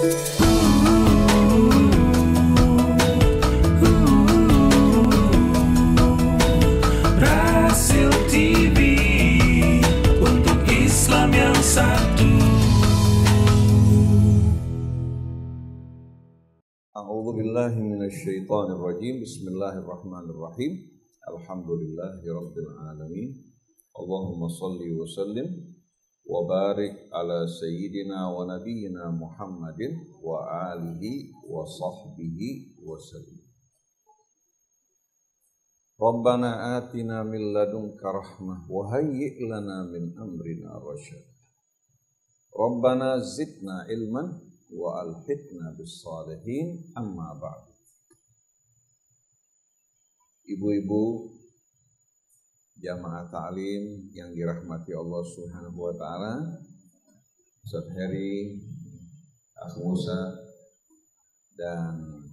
Rasil TV untuk Islam yang satu. A'udzu billahi minasyaitonir rajim. Bismillahirrahmanirrahim. Alhamdulillahirabbil alamin. Allahumma shalli wa sallim wa barik ala sayyidina wa nabiyyina Muhammadin wa alihi wa sahbihi wa sallim. Rabbana atina min ladunka rahmah wa hayyi' lana min amrina rasyad. Rabbana zidna ilman wa alhiqna bis salihin, amma ba'd. Ibu-ibu jamaah ta'lim yang dirahmati Allah Subhanahu wa taala, Ustaz Heri, Akh Musa dan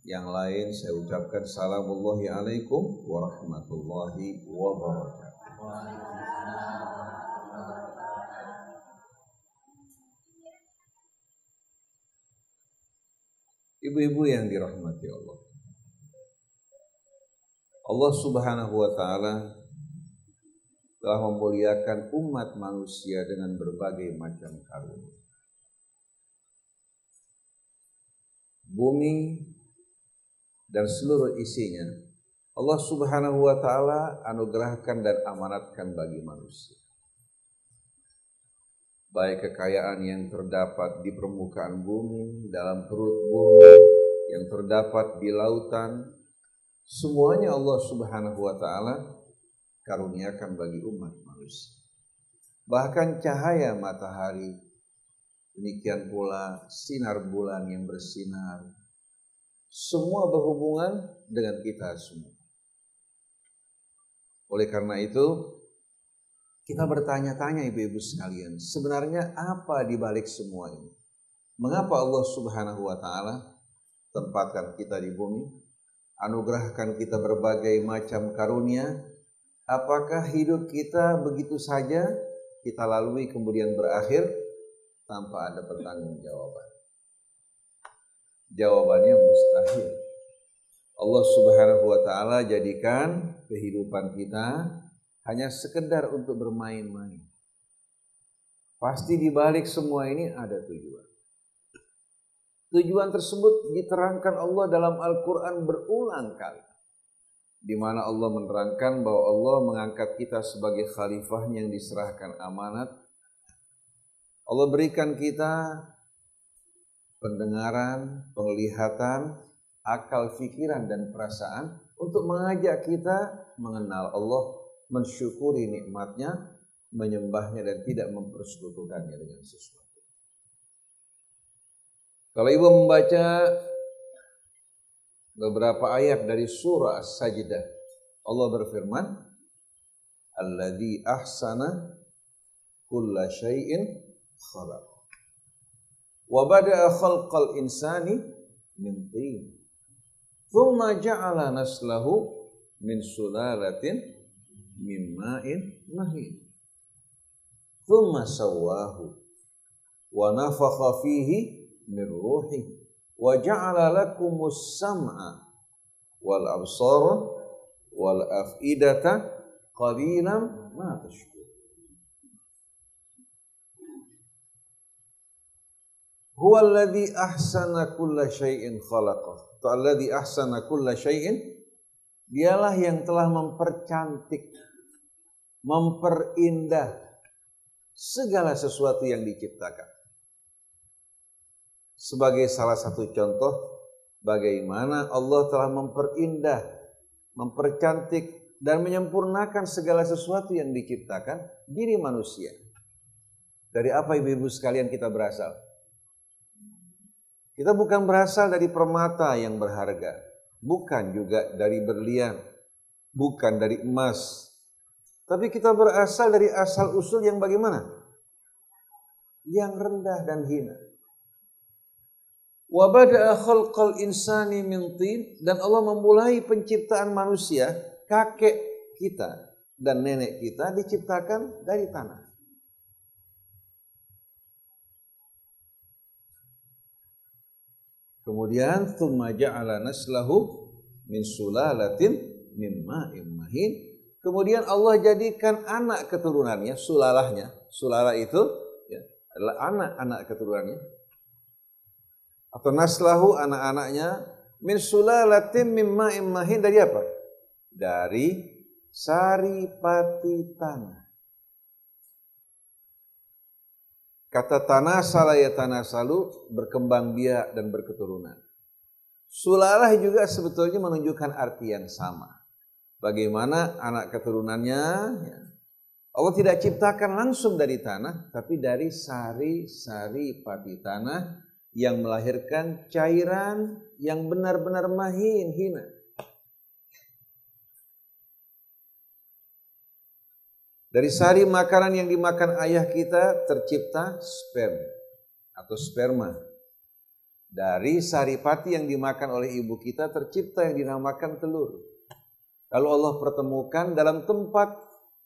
yang lain, saya ucapkan salamullahi alaikum warahmatullahi wabarakatuh. Ibu-ibu yang dirahmati Allah, Allah Subhanahu wa taala telah memuliakan umat manusia dengan berbagai macam karunia. Bumi dan seluruh isinya Allah Subhanahu wa taala anugerahkan dan amanatkan bagi manusia. Baik kekayaan yang terdapat di permukaan bumi, dalam perut bumi, yang terdapat di lautan, semuanya Allah Subhanahu wa taala karuniakan bagi umat manusia. Bahkan cahaya matahari, demikian pula sinar bulan yang bersinar, semua berhubungan dengan kita semua. Oleh karena itu, kita bertanya-tanya ibu-ibu sekalian, sebenarnya apa di balik semua ini? Mengapa Allah Subhanahu wa taala tempatkan kita di bumi, anugerahkan kita berbagai macam karunia? Apakah hidup kita begitu saja kita lalui kemudian berakhir tanpa ada pertanggungjawaban? Jawabannya mustahil. Allah Subhanahu wa taala jadikan kehidupan kita hanya sekedar untuk bermain-main. Pasti di balik semua ini ada tujuan. Tujuan tersebut diterangkan Allah dalam Al-Quran berulang kali, di mana Allah menerangkan bahwa Allah mengangkat kita sebagai khalifahnya yang diserahkan amanat. Allah berikan kita pendengaran, penglihatan, akal, pikiran, dan perasaan untuk mengajak kita mengenal Allah, mensyukuri nikmatnya, menyembahnya, dan tidak mempersekutukannya dengan sesuatu. Kalau ibu membaca beberapa ayat dari surah As-Sajdah, Allah berfirman, Alladzi ahsana kulla syai'in khalaq wa bada'a khalqal insani min tin thumma ja'ala naslahu min sulalatin min ma'in mahin thumma sawwahu wa nafakha fihi min ruhi wa ja'ala lakumus sam'a wal absara wal af'idata qalilan ma tashkurun. Huwa alladhi ahsana kulla syai'in khalaqah. Alladhi ahsana kulla syai'in, dialah yang telah mempercantik, memperindah segala sesuatu yang diciptakan. Sebagai salah satu contoh bagaimana Allah telah memperindah, mempercantik dan menyempurnakan segala sesuatu yang diciptakan, diri manusia. Dari apa ibu-ibu sekalian kita berasal? Kita bukan berasal dari permata yang berharga, bukan juga dari berlian, bukan dari emas. Tapi kita berasal dari asal usul yang bagaimana? Yang rendah dan hina. Wa bada'a khalqal insani min tin, dan Allah memulai penciptaan manusia, kakek kita dan nenek kita diciptakan dari tanah. Kemudian tsumma ja'ala naslahu min sulalatin min ma'in mahin. Kemudian Allah jadikan anak keturunannya, sulalahnya. Sulalah itu ya, adalah anak-anak keturunannya. Atau naslahu, anak-anaknya, min sulalatin min ma'in mahin, dari apa? Dari saripati tanah. Kata tanasala ya tanasalu, berkembang biak dan berketurunan. Sulalah juga sebetulnya menunjukkan arti yang sama. Bagaimana anak keturunannya, ya. Allah tidak ciptakan langsung dari tanah, tapi dari sari-sari pati tanah yang melahirkan cairan yang benar-benar mahin, hina. Dari sari makanan yang dimakan ayah kita tercipta sperma. Dari sari pati yang dimakan oleh ibu kita tercipta yang dinamakan telur. Lalu Allah pertemukan dalam tempat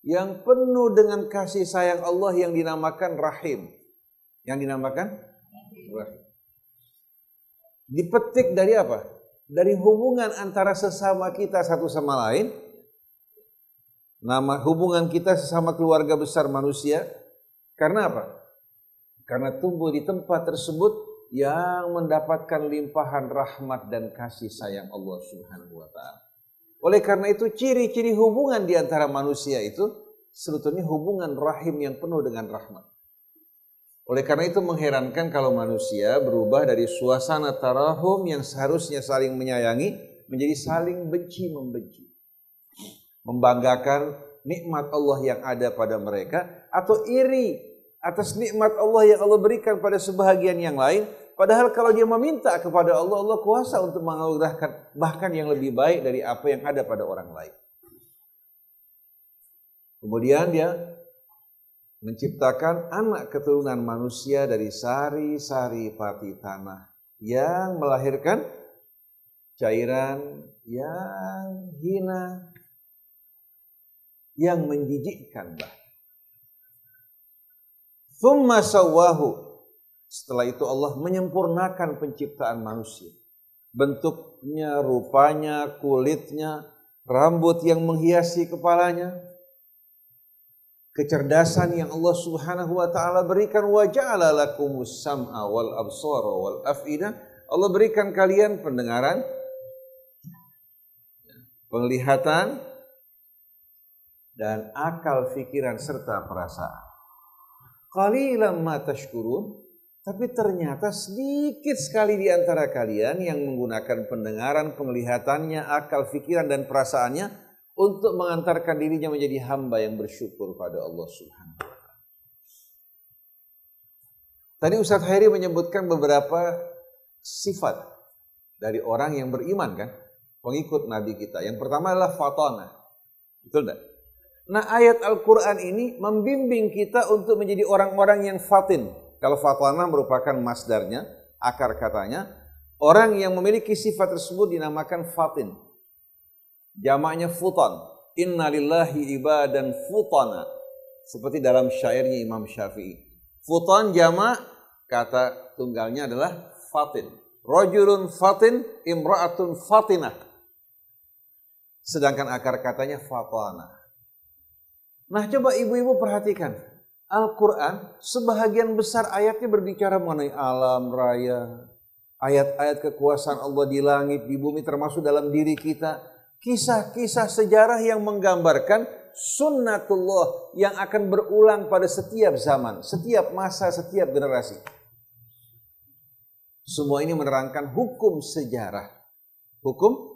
yang penuh dengan kasih sayang Allah yang dinamakan rahim. Yang dinamakan rahim. Dipetik dari apa? Dari hubungan antara sesama kita satu sama lain. Nama hubungan kita sesama keluarga besar manusia. Karena apa? Karena tumbuh di tempat tersebut yang mendapatkan limpahan rahmat dan kasih sayang Allah Subhanahu wa ta'ala. Oleh karena itu ciri-ciri hubungan di antara manusia itu sebetulnya hubungan rahim yang penuh dengan rahmat. Oleh karena itu mengherankan kalau manusia berubah dari suasana tarahum yang seharusnya saling menyayangi menjadi saling benci-membenci. Membanggakan nikmat Allah yang ada pada mereka atau iri atas nikmat Allah yang Allah berikan pada sebahagian yang lain. Padahal kalau dia meminta kepada Allah, Allah kuasa untuk menganugerahkan bahkan yang lebih baik dari apa yang ada pada orang lain. Kemudian dia menciptakan anak keturunan manusia dari sari-sari pati tanah yang melahirkan cairan yang hina, yang menjijikkan bahkan. Tsumma sawwahu. Setelah itu Allah menyempurnakan penciptaan manusia. Bentuknya, rupanya, kulitnya, rambut yang menghiasi kepalanya, kecerdasan yang Allah Subhanahu wa ta'ala berikan. Wa ja'ala lakumus sam'a wal absara wal af'idah. Allah berikan kalian pendengaran, penglihatan, dan akal fikiran serta perasaan. Qalilan ma tashkurun. Tapi ternyata sedikit sekali di antara kalian yang menggunakan pendengaran, penglihatannya, akal, fikiran, dan perasaannya untuk mengantarkan dirinya menjadi hamba yang bersyukur pada Allah Subhanahu wa ta'ala. Tadi Ustaz Khairi menyebutkan beberapa sifat dari orang yang beriman kan, pengikut Nabi kita. Yang pertama adalah fatana. Betul tidak? Nah ayat Al-Quran ini membimbing kita untuk menjadi orang-orang yang fatin. Kalau fatana merupakan masdarnya, akar katanya, orang yang memiliki sifat tersebut dinamakan fatin. Jamaknya futan. Inna lillahi ibadan futana. Seperti dalam syairnya Imam Syafi'i. Futan jamak, kata tunggalnya adalah fatin. Rajulun fatin, imra'atun fatinah. Sedangkan akar katanya fatana. Nah coba ibu-ibu perhatikan. Al-Quran sebahagian besar ayatnya berbicara mengenai alam raya. Ayat-ayat kekuasaan Allah di langit, di bumi, termasuk dalam diri kita. Kisah-kisah sejarah yang menggambarkan sunnatullah yang akan berulang pada setiap zaman, setiap masa, setiap generasi. Semua ini menerangkan hukum sejarah. Hukum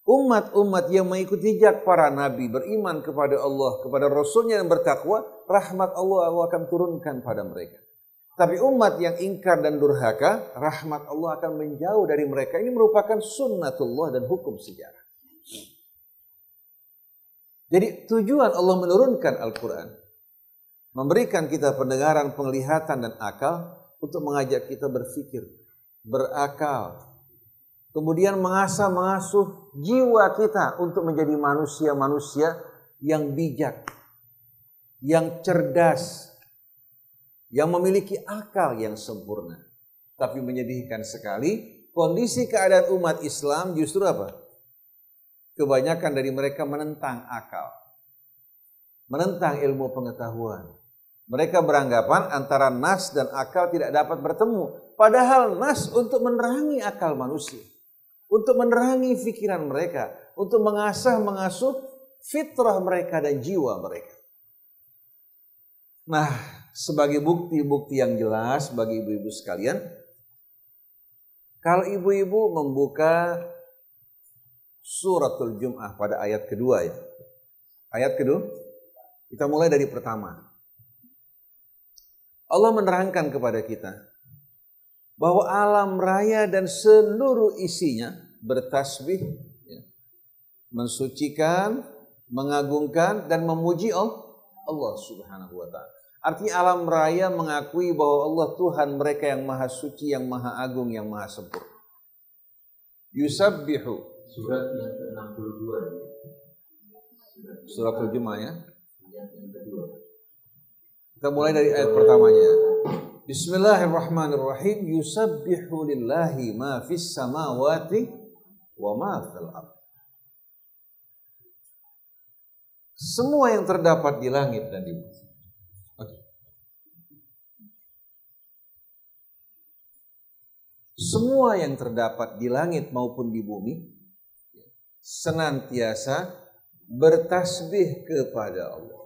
umat-umat yang mengikuti jejak para nabi, beriman kepada Allah, kepada Rasulnya dan bertakwa, rahmat Allah akan turunkan pada mereka. Tapi umat yang ingkar dan durhaka, rahmat Allah akan menjauh dari mereka. Ini merupakan sunnatullah dan hukum sejarah. Jadi tujuan Allah menurunkan Al-Quran, memberikan kita pendengaran, penglihatan, dan akal untuk mengajak kita berpikir, berakal. Kemudian mengasuh jiwa kita untuk menjadi manusia-manusia yang bijak, yang cerdas, yang memiliki akal yang sempurna. Tapi menyedihkan sekali, kondisi keadaan umat Islam justru apa? Kebanyakan dari mereka menentang akal, menentang ilmu pengetahuan. Mereka beranggapan antara nas dan akal tidak dapat bertemu. Padahal nas untuk menerangi akal manusia, untuk menerangi pikiran mereka, untuk mengasuh fitrah mereka dan jiwa mereka. Nah, sebagai bukti-bukti yang jelas bagi ibu-ibu sekalian, kalau ibu-ibu membuka Suratul Jum'ah pada ayat kedua ya. Ayat kedua, kita mulai dari pertama. Allah menerangkan kepada kita bahwa alam raya dan seluruh isinya bertasbih, ya, mensucikan, mengagungkan dan memuji Allah Subhanahu wa ta'ala. Artinya alam raya mengakui bahwa Allah Tuhan mereka yang maha suci, yang maha agung, yang maha sempurna. Yusabbihu. Surat yang ke-62. Suratul Jum'ah ya. Kita mulai dari ayat pertamanya. Bismillahirrahmanirrahim. Yusabbihu lillahi ma fis samawati wa ma fil ardh. Semua yang terdapat di langit dan di bumi. Semua yang terdapat di langit maupun di bumi senantiasa bertasbih kepada Allah.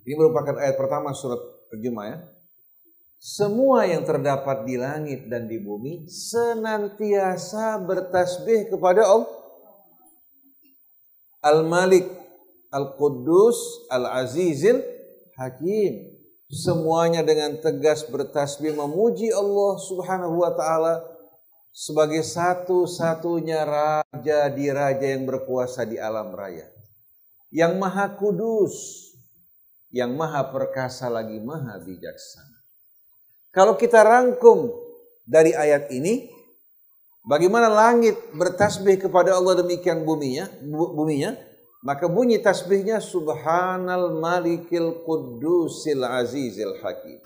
Ini merupakan ayat pertama surat Al-Jum'ah ya. Semua yang terdapat di langit dan di bumi senantiasa bertasbih kepada Allah. Al-Malik, Al-Quddus, Al-Azizil, Hakim. Semuanya dengan tegas bertasbih memuji Allah Subhanahu wa ta'ala sebagai satu-satunya raja di raja yang berkuasa di alam raya. Yang maha kudus, yang maha perkasa lagi maha bijaksana. Kalau kita rangkum dari ayat ini, bagaimana langit bertasbih kepada Allah demikian buminya, maka bunyi tasbihnya Subhanal Malikil Quddusil Azizil Hakim.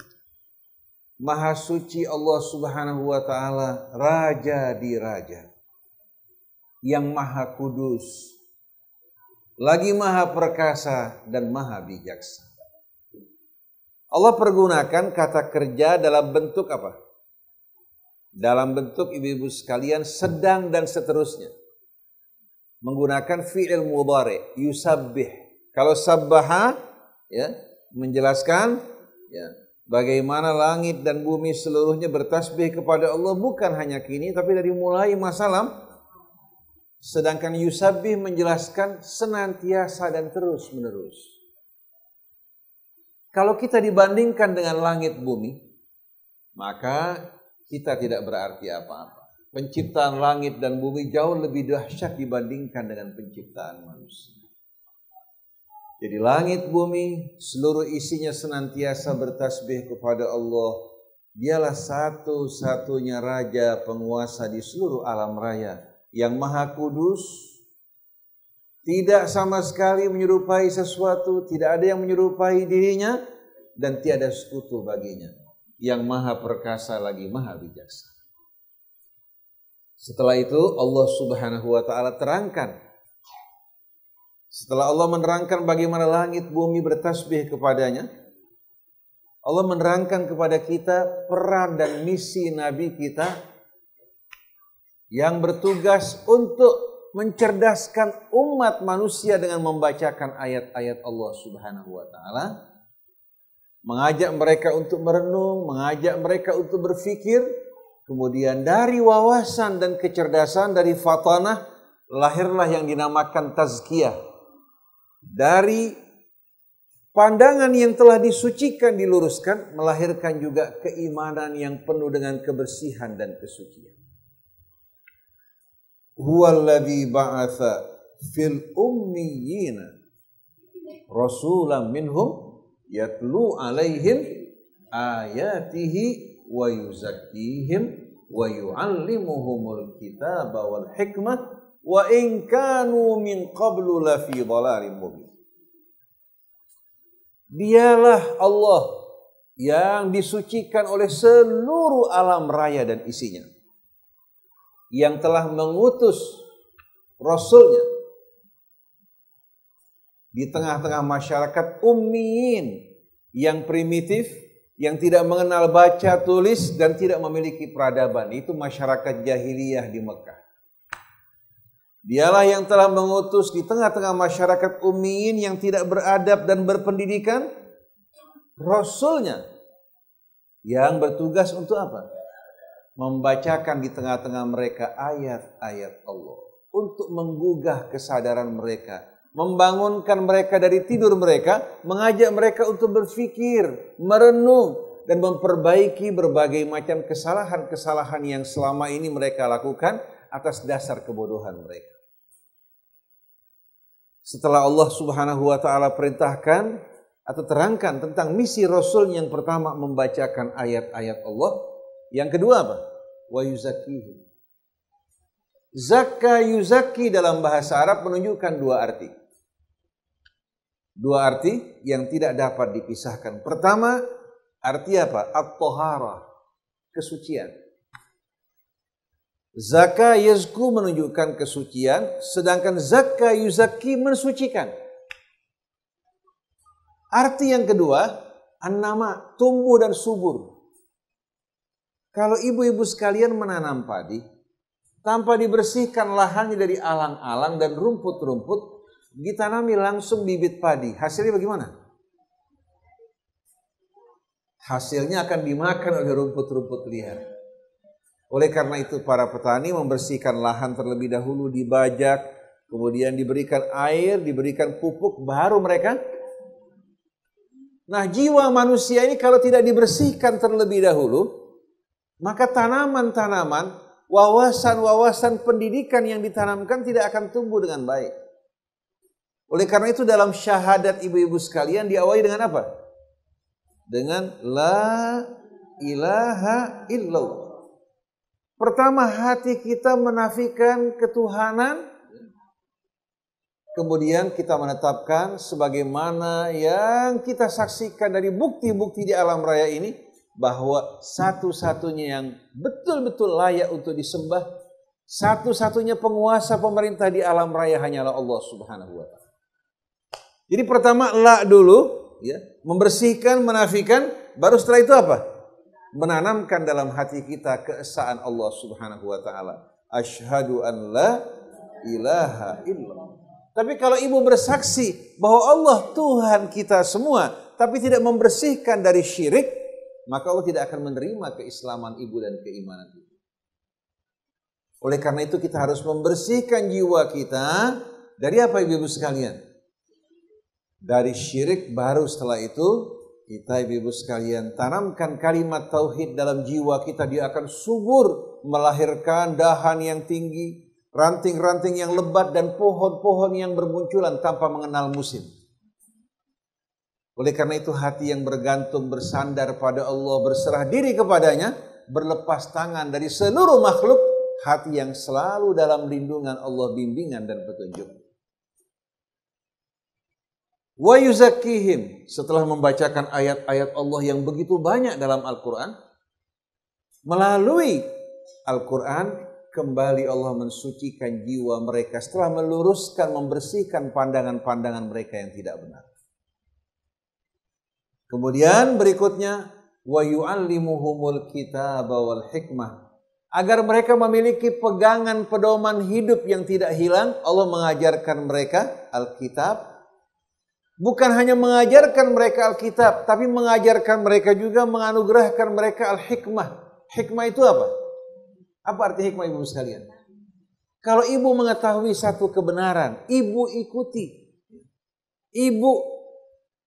Maha suci Allah Subhanahu wa ta'ala, raja di raja, yang maha kudus, lagi maha perkasa dan maha bijaksana. Allah pergunakan kata kerja dalam bentuk apa? Dalam bentuk ibu-ibu sekalian sedang dan seterusnya. Menggunakan fi'il mudhari, yusabbih. Kalau sabbaha ya, menjelaskan ya, bagaimana langit dan bumi seluruhnya bertasbih kepada Allah bukan hanya kini tapi dari mulai masa lalu. Sedangkan yusabbih menjelaskan senantiasa dan terus menerus. Kalau kita dibandingkan dengan langit bumi, maka kita tidak berarti apa-apa. Penciptaan langit dan bumi jauh lebih dahsyat dibandingkan dengan penciptaan manusia. Jadi langit bumi seluruh isinya senantiasa bertasbih kepada Allah. Dialah satu-satunya raja penguasa di seluruh alam raya yang maha kudus. Tidak sama sekali menyerupai sesuatu, tidak ada yang menyerupai dirinya dan tiada sekutu baginya. Yang maha perkasa lagi maha bijaksana. Setelah itu Allah Subhanahu wa ta'ala terangkan. Setelah Allah menerangkan bagaimana langit bumi bertasbih kepadanya, Allah menerangkan kepada kita peran dan misi Nabi kita yang bertugas untuk mencerdaskan umat manusia dengan membacakan ayat-ayat Allah Subhanahu wa ta'ala, mengajak mereka untuk merenung, mengajak mereka untuk berfikir. Kemudian dari wawasan dan kecerdasan, dari fatanah, lahirlah yang dinamakan tazkiyah. Dari pandangan yang telah disucikan, diluruskan, melahirkan juga keimanan yang penuh dengan kebersihan dan kesucian. Huwallazi ba'atha fil ummiyina rasulan minhum yatlu alaihim ayatihi wa yuzakkihim wa yu'allimuhumul kitaba wal hikmah wa in kanu min qablu lafi dhalalim mubin. Dialah Allah yang disucikan oleh seluruh alam raya dan isinya, yang telah mengutus Rasulnya di tengah-tengah masyarakat ummiin yang primitif, yang tidak mengenal baca tulis dan tidak memiliki peradaban. Itu masyarakat jahiliyah di Mekah. Dialah yang telah mengutus di tengah-tengah masyarakat ummiin yang tidak beradab dan berpendidikan Rasulnya yang bertugas untuk apa? Membacakan di tengah-tengah mereka ayat-ayat Allah untuk menggugah kesadaran mereka, membangunkan mereka dari tidur mereka, mengajak mereka untuk berfikir, merenung, dan memperbaiki berbagai macam kesalahan-kesalahan yang selama ini mereka lakukan atas dasar kebodohan mereka. Setelah Allah Subhanahu wa ta'ala perintahkan atau terangkan tentang misi Rasul, yang pertama membacakan ayat-ayat Allah, yang kedua apa? Wa yuzakkihim. Zakka yuzakki dalam bahasa Arab menunjukkan dua arti. Dua arti yang tidak dapat dipisahkan. Pertama, arti apa? At-taharah, kesucian. Zakka yazku menunjukkan kesucian, sedangkan zakka yuzakki mensucikan. Arti yang kedua, an-nama, tumbuh dan subur. Kalau ibu-ibu sekalian menanam padi, tanpa dibersihkan lahannya dari alang-alang dan rumput-rumput, ditanami langsung bibit padi, hasilnya bagaimana? Hasilnya akan dimakan oleh rumput-rumput liar. Oleh karena itu para petani membersihkan lahan terlebih dahulu, dibajak, kemudian diberikan air, diberikan pupuk, baru mereka. Nah, jiwa manusia ini kalau tidak dibersihkan terlebih dahulu, maka tanaman-tanaman, wawasan-wawasan pendidikan yang ditanamkan tidak akan tumbuh dengan baik. Oleh karena itu dalam syahadat ibu-ibu sekalian diawali dengan apa? Dengan la ilaha illallah. Pertama, hati kita menafikan ketuhanan. Kemudian kita menetapkan sebagaimana yang kita saksikan dari bukti-bukti di alam raya ini, bahwa satu-satunya yang betul-betul layak untuk disembah, satu-satunya penguasa pemerintah di alam raya hanyalah Allah Subhanahu wa ta'ala. Jadi pertama la dulu, ya, membersihkan, menafikan, baru setelah itu apa? Menanamkan dalam hati kita keesaan Allah Subhanahu wa ta'ala. Asyhadu an la ilaha illallah. Tapi kalau ibu bersaksi bahwa Allah Tuhan kita semua, tapi tidak membersihkan dari syirik, maka Allah tidak akan menerima keislaman ibu dan keimanan ibu. Oleh karena itu kita harus membersihkan jiwa kita dari apa ibu-ibu sekalian? Dari syirik, baru setelah itu kita ibu-ibu sekalian tanamkan kalimat tauhid dalam jiwa kita, dia akan subur, melahirkan dahan yang tinggi, ranting-ranting yang lebat dan pohon-pohon yang bermunculan tanpa mengenal musim. Oleh karena itu hati yang bergantung, bersandar pada Allah, berserah diri kepadanya, berlepas tangan dari seluruh makhluk, hati yang selalu dalam lindungan Allah, bimbingan dan petunjuk. Wa yuzakkihim, setelah membacakan ayat-ayat Allah yang begitu banyak dalam Al-Quran, melalui Al-Quran kembali Allah mensucikan jiwa mereka setelah meluruskan, membersihkan pandangan-pandangan mereka yang tidak benar. Kemudian berikutnya wa yu'allimuhumul kitaba wal hikmah, agar mereka memiliki pegangan pedoman hidup yang tidak hilang. Allah mengajarkan mereka Alkitab. Bukan hanya mengajarkan mereka Alkitab, tapi mengajarkan mereka juga, menganugerahkan mereka Al-Hikmah. Hikmah itu apa? Apa arti hikmah ibu sekalian? Kalau ibu mengetahui satu kebenaran, ibu ikuti. Ibu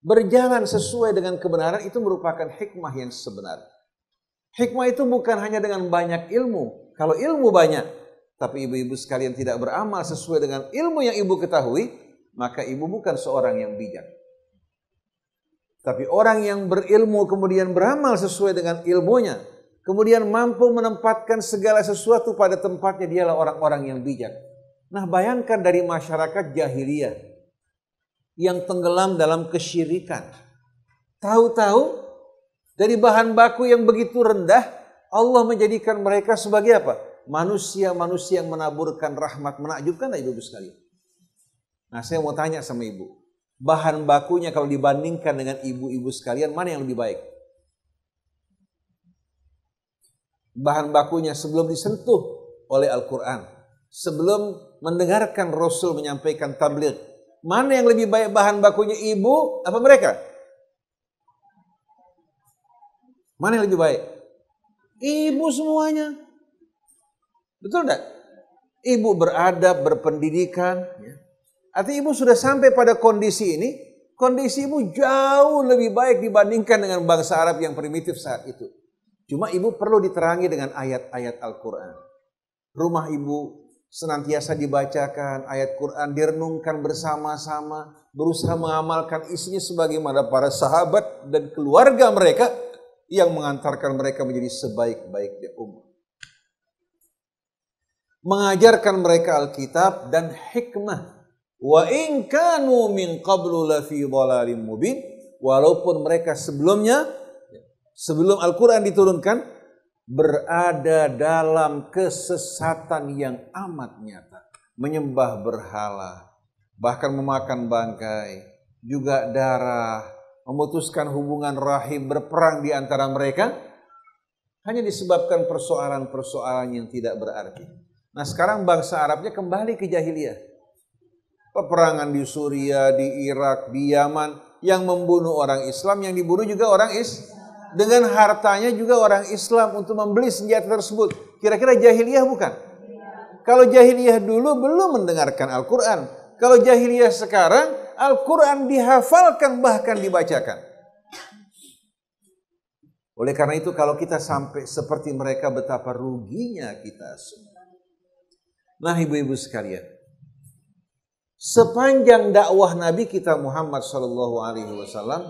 berjalan sesuai dengan kebenaran, itu merupakan hikmah yang sebenarnya. Hikmah itu bukan hanya dengan banyak ilmu. Kalau ilmu banyak, tapi ibu-ibu sekalian tidak beramal sesuai dengan ilmu yang ibu ketahui, maka ibu bukan seorang yang bijak. Tapi orang yang berilmu kemudian beramal sesuai dengan ilmunya, kemudian mampu menempatkan segala sesuatu pada tempatnya, dialah orang-orang yang bijak. Nah, bayangkan dari masyarakat jahiliyah yang tenggelam dalam kesyirikan. Tahu-tahu Dari bahan baku yang begitu rendah, Allah menjadikan mereka sebagai apa? Manusia-manusia yang menaburkan rahmat. Menakjubkan tak ibu-ibu sekalian? Nah, saya mau tanya sama ibu. Bahan bakunya kalau dibandingkan dengan ibu-ibu sekalian, mana yang lebih baik? Bahan bakunya sebelum disentuh oleh Al-Quran, sebelum mendengarkan Rasul menyampaikan tabligh, mana yang lebih baik bahan bakunya, ibu apa mereka? Mana yang lebih baik? Ibu semuanya. Betul enggak? Ibu beradab, berpendidikan. Artinya ibu sudah sampai pada kondisi ini. Kondisi ibu jauh lebih baik dibandingkan dengan bangsa Arab yang primitif saat itu. Cuma ibu perlu diterangi dengan ayat-ayat Al-Quran. Rumah ibu senantiasa dibacakan ayat Quran, direnungkan bersama-sama, berusaha mengamalkan isinya sebagaimana para sahabat dan keluarga mereka yang mengantarkan mereka menjadi sebaik-baiknya umat. Mengajarkan mereka Alkitab dan hikmah. Wa in kanu min qablu lafi dhalalim mubin. Walaupun mereka sebelumnya, sebelum Al-Quran diturunkan, berada dalam kesesatan yang amat nyata. Menyembah berhala, bahkan memakan bangkai, juga darah, memutuskan hubungan rahim, berperang di antara mereka, hanya disebabkan persoalan-persoalan yang tidak berarti. Nah, sekarang bangsa Arabnya kembali ke jahiliyah. Peperangan di Suriah, di Irak, di Yaman, yang membunuh orang Islam, yang dibunuh juga orang Islam. Dengan hartanya juga orang Islam untuk membeli senjata tersebut. Kira-kira jahiliyah bukan? Kalau jahiliyah dulu belum mendengarkan Al-Quran. Kalau jahiliyah sekarang, Al-Quran dihafalkan bahkan dibacakan. Oleh karena itu kalau kita sampai seperti mereka, betapa ruginya kita semua. Nah, ibu-ibu sekalian, sepanjang dakwah Nabi kita Muhammad SAW,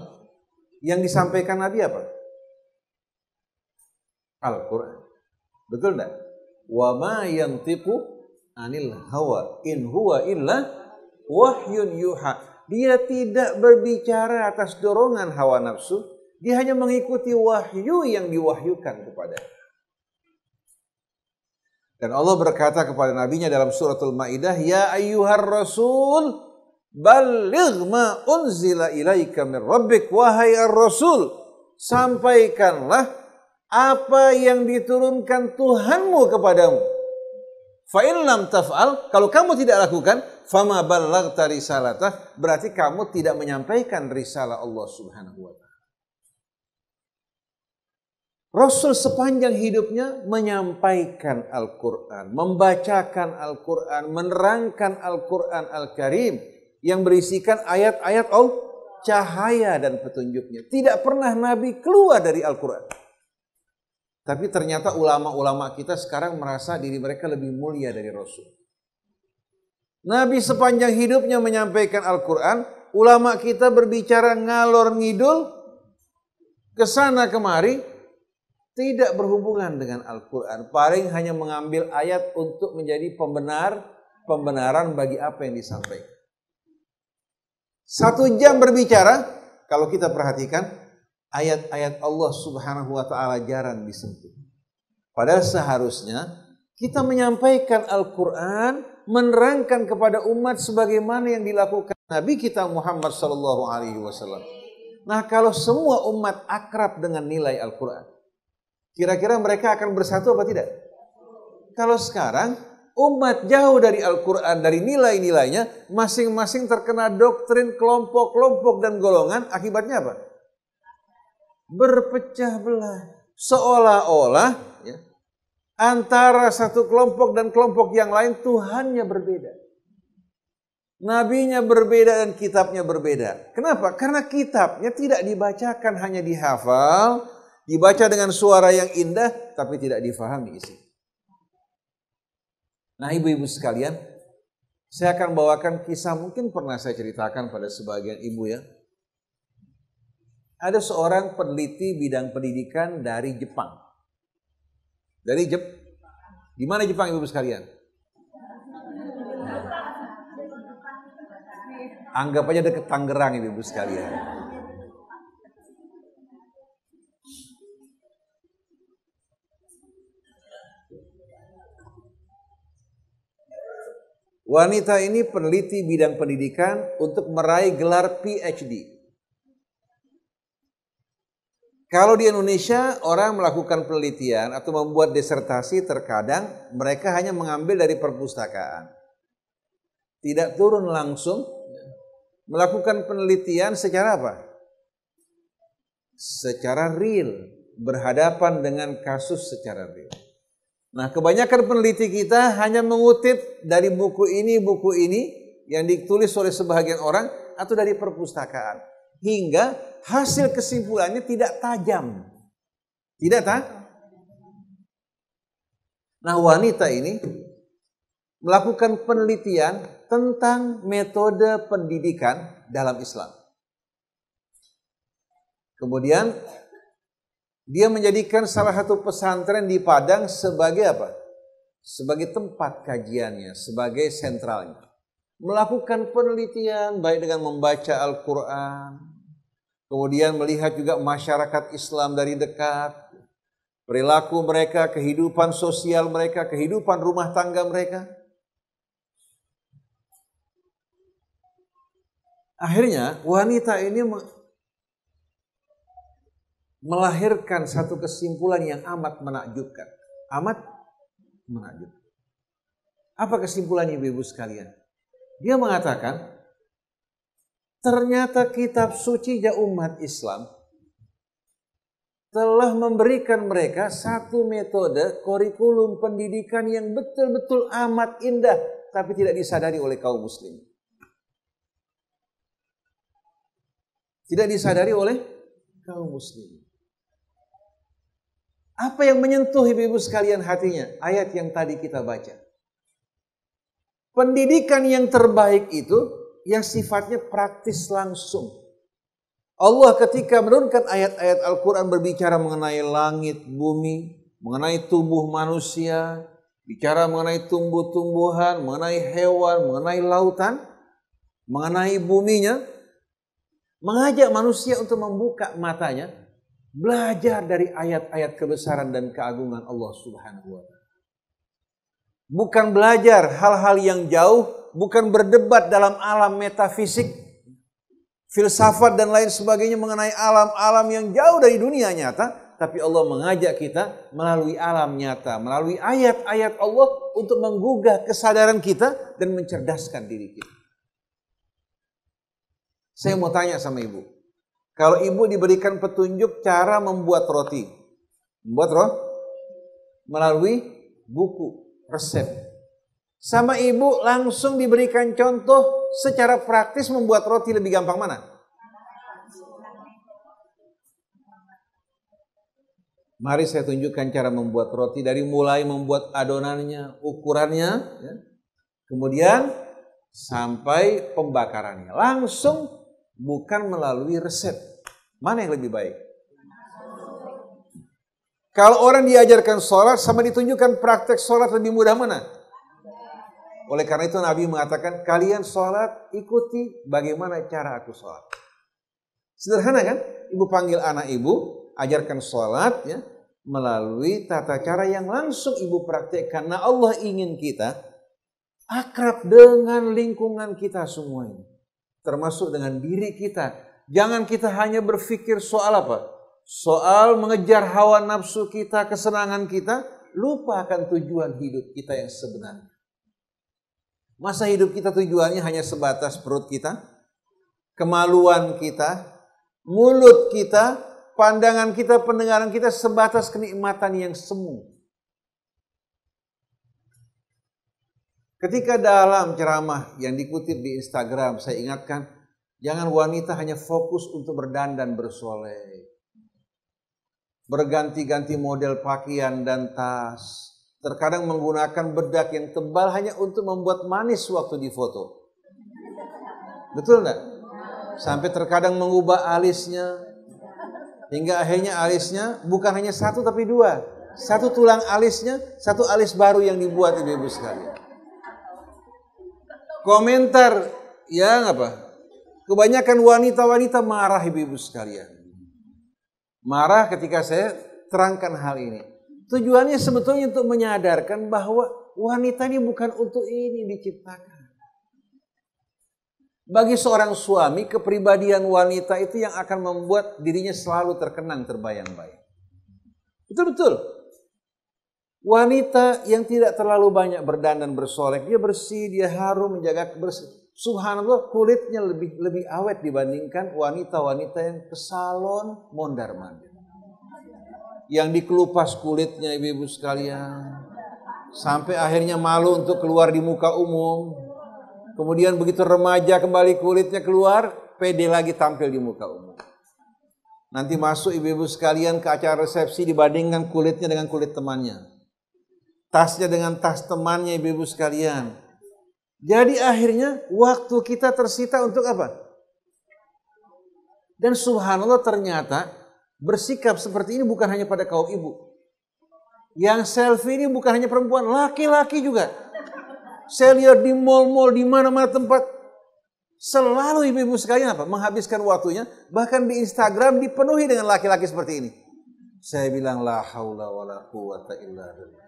yang disampaikan Nabi apa? Al-Quran. Betul enggak? Wa ma yantiqu anil hawa in huwa illa wahyun yuha. Dia tidak berbicara atas dorongan hawa nafsu. Dia hanya mengikuti wahyu yang diwahyukan kepadanya. Dan Allah berkata kepada nabinya dalam suratul Maidah, ya ayyuhar rasul balligh ma unzila ilaika min rabbik. Wahai ar-rasul, sampaikanlah apa yang diturunkan Tuhanmu kepadamu. Fa in lam taf'al, kalau kamu tidak lakukan, fama ballaghta risalatah, berarti kamu tidak menyampaikan risalah Allah Subhanahu wa taala. Rasul sepanjang hidupnya menyampaikan Al-Quran, membacakan Al-Quran, menerangkan Al-Quran Al-Karim yang berisikan ayat-ayat Allah, cahaya dan petunjuknya. Tidak pernah Nabi keluar dari Al-Quran. Tapi ternyata ulama-ulama kita sekarang merasa diri mereka lebih mulia dari Rasul. Nabi sepanjang hidupnya menyampaikan Al-Quran, ulama kita berbicara ngalor ngidul, kesana kemari, tidak berhubungan dengan Al-Quran. Paling hanya mengambil ayat untuk menjadi pembenaran bagi apa yang disampaikan. 1 jam berbicara, kalau kita perhatikan, ayat-ayat Allah Subhanahu wa taala jarang disentuh. Padahal seharusnya kita menyampaikan Al-Quran, menerangkan kepada umat sebagaimana yang dilakukan Nabi kita Muhammad sallallahu alaihi wasallam. Nah, kalau semua umat akrab dengan nilai Al-Quran, kira-kira mereka akan bersatu apa tidak? Kalau sekarang umat jauh dari Al-Quran, dari nilai-nilainya, masing-masing terkena doktrin kelompok-kelompok dan golongan, akibatnya apa? Berpecah belah. Seolah-olah ya, antara satu kelompok dan kelompok yang lain Tuhannya berbeda. Nabinya berbeda dan kitabnya berbeda. Kenapa? Karena kitabnya tidak dibacakan, hanya dihafal, dibaca dengan suara yang indah, tapi tidak difahami isi. Nah, ibu-ibu sekalian, saya akan bawakan kisah, mungkin pernah saya ceritakan pada sebagian ibu ya. Ada seorang peneliti bidang pendidikan dari Jepang. Di mana Jepang, ibu sekalian? Anggap aja dekat Tangerang, ibu sekalian. Wanita ini peneliti bidang pendidikan untuk meraih gelar PhD. Kalau di Indonesia orang melakukan penelitian atau membuat disertasi, terkadang mereka hanya mengambil dari perpustakaan. Tidak turun langsung melakukan penelitian secara apa? Secara real, berhadapan dengan kasus secara real. Nah, kebanyakan peneliti kita hanya mengutip dari buku ini yang ditulis oleh sebagian orang atau dari perpustakaan. Hingga hasil kesimpulannya tidak tajam. Tidak tajam. Nah, wanita ini melakukan penelitian tentang metode pendidikan dalam Islam. Kemudian dia menjadikan salah satu pesantren di Padang sebagai apa? Sebagai tempat kajiannya, sebagai sentralnya. Melakukan penelitian baik dengan membaca Al-Quran, kemudian melihat juga masyarakat Islam dari dekat, perilaku mereka, kehidupan sosial mereka, kehidupan rumah tangga mereka. Akhirnya wanita ini melahirkan satu kesimpulan yang amat menakjubkan. Amat menakjubkan. Apa kesimpulannya ibu-ibu sekalian? Dia mengatakan, ternyata kitab suci umat Islam telah memberikan mereka satu metode kurikulum pendidikan yang betul-betul amat indah, tapi tidak disadari oleh kaum muslim. Tidak disadari oleh kaum muslim. Apa yang menyentuh ibu-ibu sekalian hatinya? Ayat yang tadi kita baca. Pendidikan yang terbaik itu yang sifatnya praktis langsung. Allah ketika menurunkan ayat-ayat Al-Quran berbicara mengenai langit, bumi, mengenai tubuh manusia, bicara mengenai tumbuh-tumbuhan, mengenai hewan, mengenai lautan, mengenai buminya, mengajak manusia untuk membuka matanya, belajar dari ayat-ayat kebesaran dan keagungan Allah Subhanahu wa Ta'ala. Bukan belajar hal-hal yang jauh, bukan berdebat dalam alam metafisik, filsafat dan lain sebagainya mengenai alam-alam yang jauh dari dunia nyata, tapi Allah mengajak kita melalui alam nyata, melalui ayat-ayat Allah untuk menggugah kesadaran kita dan mencerdaskan diri kita. Saya mau tanya sama ibu, kalau ibu diberikan petunjuk cara membuat roti, melalui buku resep, sama ibu langsung diberikan contoh secara praktis membuat roti, lebih gampang mana? Mari saya tunjukkan cara membuat roti, dari mulai membuat adonannya, ukurannya, ya. Kemudian sampai pembakarannya. Langsung, bukan melalui resep. Mana yang lebih baik? Kalau orang diajarkan sholat sama ditunjukkan praktek sholat, lebih mudah mana? Oleh karena itu Nabi mengatakan, kalian sholat ikuti bagaimana cara aku sholat. Sederhana kan? Ibu panggil anak ibu, ajarkan sholat ya, melalui tata cara yang langsung ibu praktekkan. Nah, Allah ingin kita akrab dengan lingkungan kita semua ini, termasuk dengan diri kita. Jangan kita hanya berpikir soal apa? Soal mengejar hawa nafsu kita, kesenangan kita, lupa akan tujuan hidup kita yang sebenarnya. Masa hidup kita tujuannya hanya sebatas perut kita, kemaluan kita, mulut kita, pandangan kita, pendengaran kita, sebatas kenikmatan yang semu. Ketika dalam ceramah yang dikutip di Instagram, saya ingatkan, jangan wanita hanya fokus untuk berdandan bersolek, berganti-ganti model pakaian dan tas, terkadang menggunakan bedak yang tebal hanya untuk membuat manis waktu difoto. Betul enggak? Sampai terkadang mengubah alisnya, hingga akhirnya alisnya bukan hanya satu tapi dua. Satu tulang alisnya, satu alis baru yang dibuat ibu-ibu sekalian. Komentar yang apa? Kebanyakan wanita-wanita marah ibu-ibu sekalian. Marah ketika saya terangkan hal ini. Tujuannya sebetulnya untuk menyadarkan bahwa wanita ini bukan untuk ini diciptakan. Bagi seorang suami, kepribadian wanita itu yang akan membuat dirinya selalu terkenang, terbayang-bayang. Betul-betul. Wanita yang tidak terlalu banyak berdandan bersolek, dia bersih, dia harum, menjaga kebersihan. Subhanallah, kulitnya lebih awet dibandingkan wanita-wanita yang ke salon mondar-mandir. Yang dikelupas kulitnya ibu-ibu sekalian, sampai akhirnya malu untuk keluar di muka umum. Kemudian begitu remaja kembali kulitnya keluar, pede lagi tampil di muka umum. Nanti masuk ibu-ibu sekalian ke acara resepsi dibandingkan kulitnya dengan kulit temannya. Tasnya dengan tas temannya ibu-ibu sekalian. Jadi akhirnya waktu kita tersita untuk apa? Dan subhanallah ternyata bersikap seperti ini bukan hanya pada kaum ibu. Yang selfie ini bukan hanya perempuan, laki-laki juga. Saya lihat di mal-mal, di mana-mana tempat, selalu ibu-ibu sekalian apa? Menghabiskan waktunya, bahkan di Instagram dipenuhi dengan laki-laki seperti ini. Saya bilang la haula wala quwata illa billah.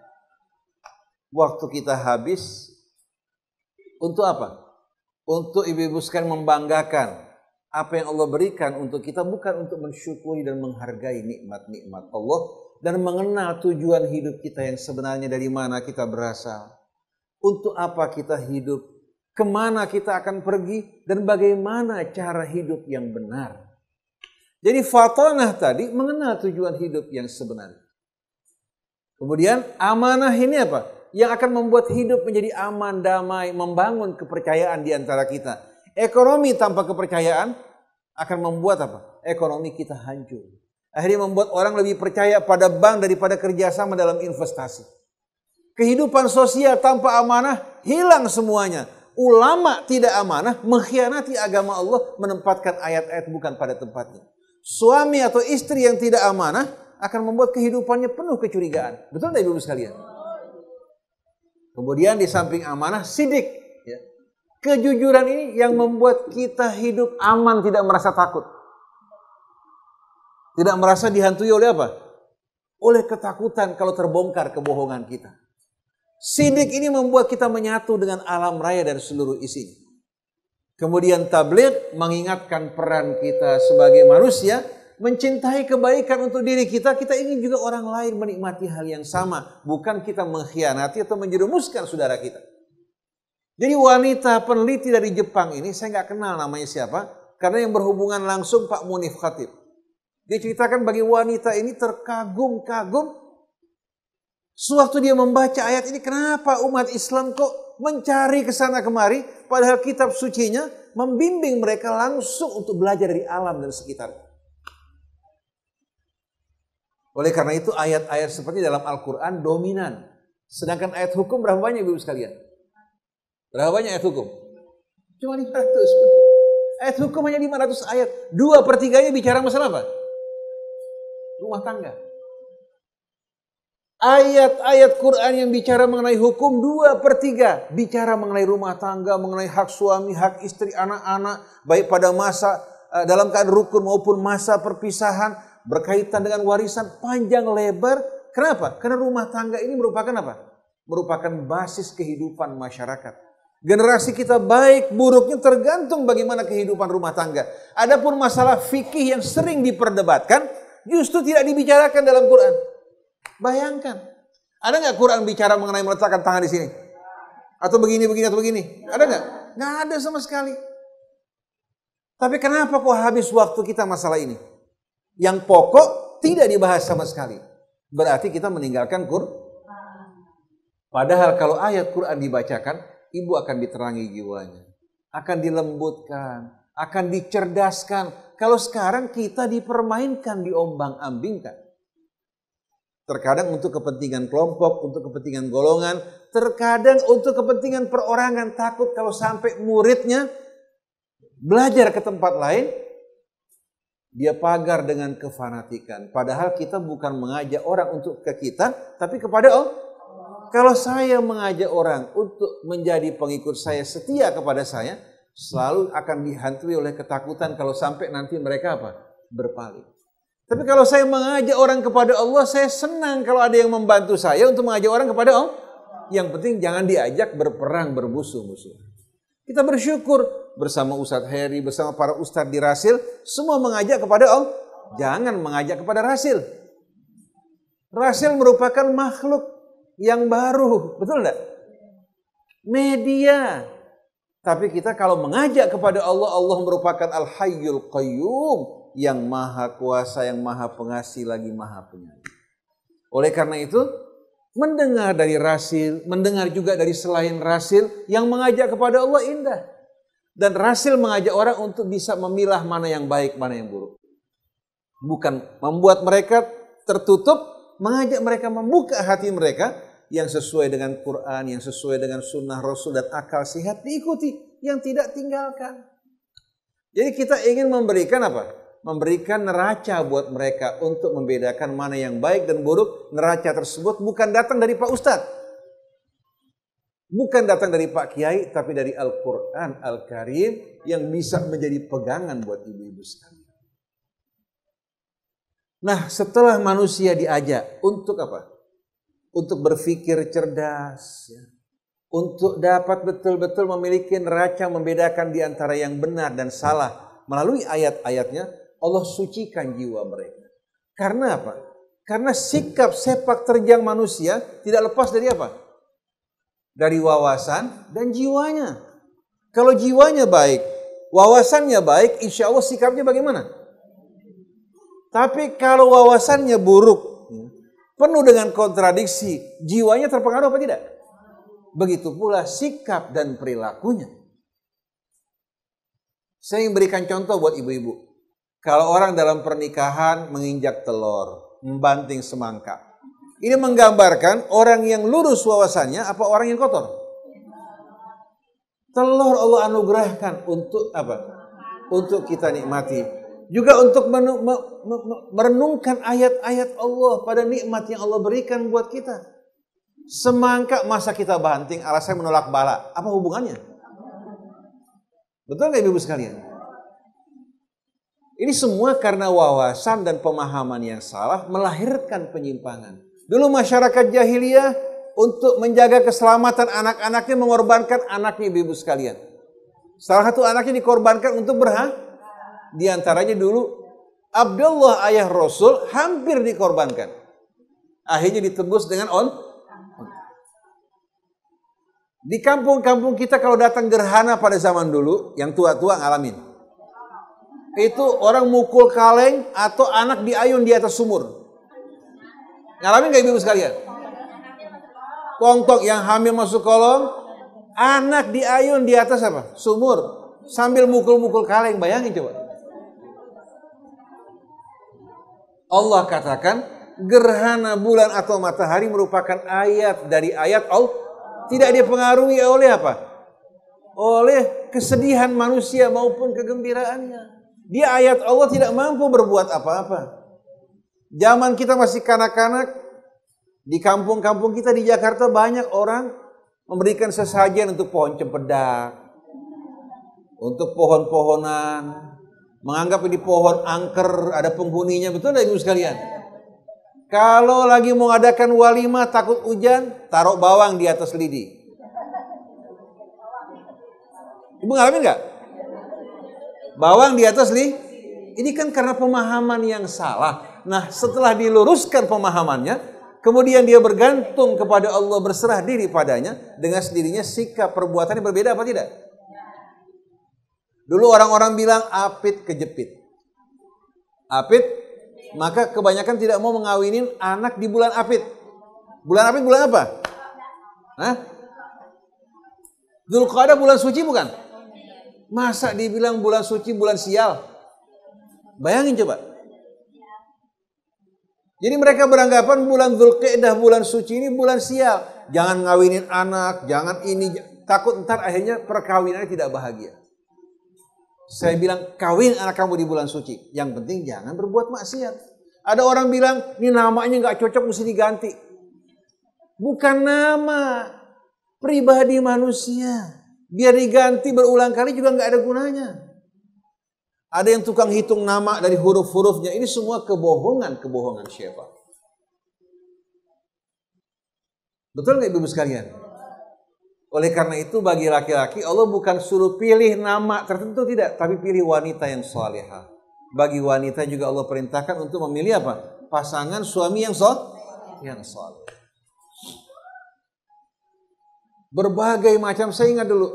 Waktu kita habis untuk apa? Untuk ibu-ibu sekalian membanggakan apa yang Allah berikan untuk kita, bukan untuk mensyukuri dan menghargai nikmat-nikmat Allah dan mengenal tujuan hidup kita yang sebenarnya, dari mana kita berasal. Untuk apa kita hidup, kemana kita akan pergi, dan bagaimana cara hidup yang benar. Jadi fatanah tadi mengenal tujuan hidup yang sebenarnya. Kemudian amanah ini apa? Yang akan membuat hidup menjadi aman, damai, membangun kepercayaan di antara kita. Ekonomi tanpa kepercayaan akan membuat apa? Ekonomi kita hancur. Akhirnya membuat orang lebih percaya pada bank daripada kerjasama dalam investasi. Kehidupan sosial tanpa amanah hilang semuanya. Ulama tidak amanah, mengkhianati agama Allah, menempatkan ayat-ayat bukan pada tempatnya. Suami atau istri yang tidak amanah akan membuat kehidupannya penuh kecurigaan. Betul tidak ibu sekalian? Kemudian di samping amanah, sidik. Ya. Kejujuran ini yang membuat kita hidup aman, tidak merasa takut. Tidak merasa dihantui oleh apa? Oleh ketakutan kalau terbongkar kebohongan kita. Sidik ini membuat kita menyatu dengan alam raya dan seluruh isinya. Kemudian tabligh mengingatkan peran kita sebagai manusia, mencintai kebaikan untuk diri kita. Kita ingin juga orang lain menikmati hal yang sama, bukan kita mengkhianati atau menjerumuskan saudara kita. Jadi wanita peneliti dari Jepang ini, saya nggak kenal namanya siapa, karena yang berhubungan langsung Pak Munif Khatib. Dia ceritakan bagi wanita ini terkagum-kagum. Sewaktu dia membaca ayat ini, kenapa umat Islam kok mencari ke sana kemari, padahal kitab sucinya membimbing mereka langsung untuk belajar dari alam dan sekitar. Oleh karena itu ayat-ayat seperti dalam Al-Quran dominan. Sedangkan ayat hukum berapa banyak ibu sekalian? Berapa banyak ayat hukum? Cuma 500. Ayat hukum hanya 500 ayat. 2/3 bicara masalah apa? Rumah tangga. Ayat-ayat Quran yang bicara mengenai hukum 2/3 bicara mengenai rumah tangga, mengenai hak suami, hak istri, anak-anak, baik pada masa dalam keadaan rukun maupun masa perpisahan, berkaitan dengan warisan panjang lebar. Kenapa? Karena rumah tangga ini merupakan apa? Merupakan basis kehidupan masyarakat. Generasi kita baik buruknya tergantung bagaimana kehidupan rumah tangga. Adapun masalah fikih yang sering diperdebatkan justru tidak dibicarakan dalam Quran. Bayangkan, ada nggak Quran bicara mengenai meletakkan tangan di sini? Atau begini, atau begini? Ada nggak? Nggak ada sama sekali. Tapi kenapa kok habis waktu kita masalah ini? Yang pokok tidak dibahas sama sekali. Berarti kita meninggalkan Quran. Padahal kalau ayat Quran dibacakan, ibu akan diterangi jiwanya. Akan dilembutkan, akan dicerdaskan. Kalau sekarang kita dipermainkan, diombang-ambingkan. Terkadang untuk kepentingan kelompok, untuk kepentingan golongan, terkadang untuk kepentingan perorangan. Takut kalau sampai muridnya belajar ke tempat lain, dia pagar dengan kefanatikan. Padahal kita bukan mengajak orang untuk ke kita, tapi kepada Allah. Kalau saya mengajak orang untuk menjadi pengikut saya, setia kepada saya, selalu akan dihantui oleh ketakutan kalau sampai nanti mereka apa? Berpaling. Tapi kalau saya mengajak orang kepada Allah, saya senang kalau ada yang membantu saya untuk mengajak orang kepada Allah. Yang penting jangan diajak berperang, bermusuh-musuh. Kita bersyukur bersama Ustadz Heri, bersama para ustadz di Rasil, semua mengajak kepada Allah. Jangan mengajak kepada Rasil. Rasil merupakan makhluk yang baru, betul enggak? Media. Tapi kita kalau mengajak kepada Allah, Allah merupakan Al-Hayyul Qayyum, yang maha kuasa, yang maha pengasih, lagi maha penyayang. Oleh karena itu, mendengar dari Rasil, mendengar juga dari selain Rasil yang mengajak kepada Allah indah. Dan Rasil mengajak orang untuk bisa memilah mana yang baik, mana yang buruk. Bukan membuat mereka tertutup, mengajak mereka membuka hati mereka yang sesuai dengan Quran, yang sesuai dengan sunnah Rasul dan akal sehat diikuti, yang tidak tinggalkan. Jadi kita ingin memberikan apa? Memberikan neraca buat mereka untuk membedakan mana yang baik dan buruk. Neraca tersebut bukan datang dari Pak Ustadz, bukan datang dari Pak Kiai, tapi dari Al-Quran Al-Karim yang bisa menjadi pegangan buat ibu-ibu sekalian. Nah, setelah manusia diajak untuk apa? Untuk berpikir cerdas, ya. Untuk dapat betul-betul memiliki neraca membedakan di antara yang benar dan salah. Melalui ayat-ayatnya, Allah sucikan jiwa mereka. Karena apa? Karena sikap sepak terjang manusia tidak lepas dari apa? Dari wawasan dan jiwanya. Kalau jiwanya baik, wawasannya baik, insya Allah sikapnya bagaimana? Tapi kalau wawasannya buruk, penuh dengan kontradiksi, jiwanya terpengaruh apa tidak? Begitu pula sikap dan perilakunya. Saya ingin berikan contoh buat ibu-ibu. Kalau orang dalam pernikahan menginjak telur, membanting semangka. Ini menggambarkan orang yang lurus wawasannya apa orang yang kotor? Telur Allah anugerahkan untuk apa? Untuk kita nikmati. Juga untuk merenungkan ayat-ayat Allah pada nikmat yang Allah berikan buat kita. Semangka masa kita banting alasan menolak bala. Apa hubungannya? Betul nggak ibu sekalian? Ini semua karena wawasan dan pemahaman yang salah melahirkan penyimpangan. Dulu masyarakat jahiliyah untuk menjaga keselamatan anak-anaknya mengorbankan anaknya ibu sekalian. Salah satu anaknya dikorbankan untuk berhak. Di antaranya dulu Abdullah ayah Rasul hampir dikorbankan. Akhirnya ditebus dengan Di kampung-kampung kita kalau datang gerhana pada zaman dulu, yang tua-tua ngalamin. Itu orang mukul kaleng atau anak diayun di atas sumur. Ngalamin gak ibu sekalian? Kongtok yang hamil masuk kolong, anak diayun di atas apa? Sumur. Sambil mukul-mukul kaleng, bayangin coba. Allah katakan, gerhana bulan atau matahari merupakan ayat dari ayat Allah. Tidak dipengaruhi oleh apa? Oleh kesedihan manusia maupun kegembiraannya. Dia ayat Allah tidak mampu berbuat apa-apa. Zaman kita masih kanak-kanak, di kampung-kampung kita di Jakarta banyak orang memberikan sesajen untuk pohon cempedak, untuk pohon-pohonan, menganggap ini pohon angker, ada penghuninya, betul tidak ibu sekalian? Kalau lagi mau ngadakan walimah takut hujan, taruh bawang di atas lidi. Ibu ngalamin nggak? Bawang di atas lidi. Ini kan karena pemahaman yang salah. Nah, setelah diluruskan pemahamannya, kemudian dia bergantung kepada Allah, berserah diri padanya, dengan sendirinya sikap perbuatannya berbeda apa tidak? Dulu orang-orang bilang apit kejepit. Apit, maka kebanyakan tidak mau mengawinin anak di bulan apit. Bulan apit bulan apa? Hah? Dzulqa'dah bulan suci bukan? Masa dibilang bulan suci bulan sial? Bayangin coba. Jadi mereka beranggapan bulan Dzulqa'dah bulan suci ini bulan sial. Jangan ngawinin anak, jangan ini. Takut ntar akhirnya perkawinannya tidak bahagia. Saya bilang kawin anak kamu di bulan suci. Yang penting jangan berbuat maksiat. Ada orang bilang ini namanya nggak cocok mesti diganti. Bukan nama, pribadi manusia. Biar diganti berulang kali juga nggak ada gunanya. Ada yang tukang hitung nama dari huruf-hurufnya. Ini semua kebohongan syaitan. Betul nggak ibu sekalian? Oleh karena itu bagi laki-laki Allah bukan suruh pilih nama tertentu, tidak, tapi pilih wanita yang salihah. Bagi wanita juga Allah perintahkan untuk memilih apa? Pasangan suami yang saleh. Berbagai macam, saya ingat dulu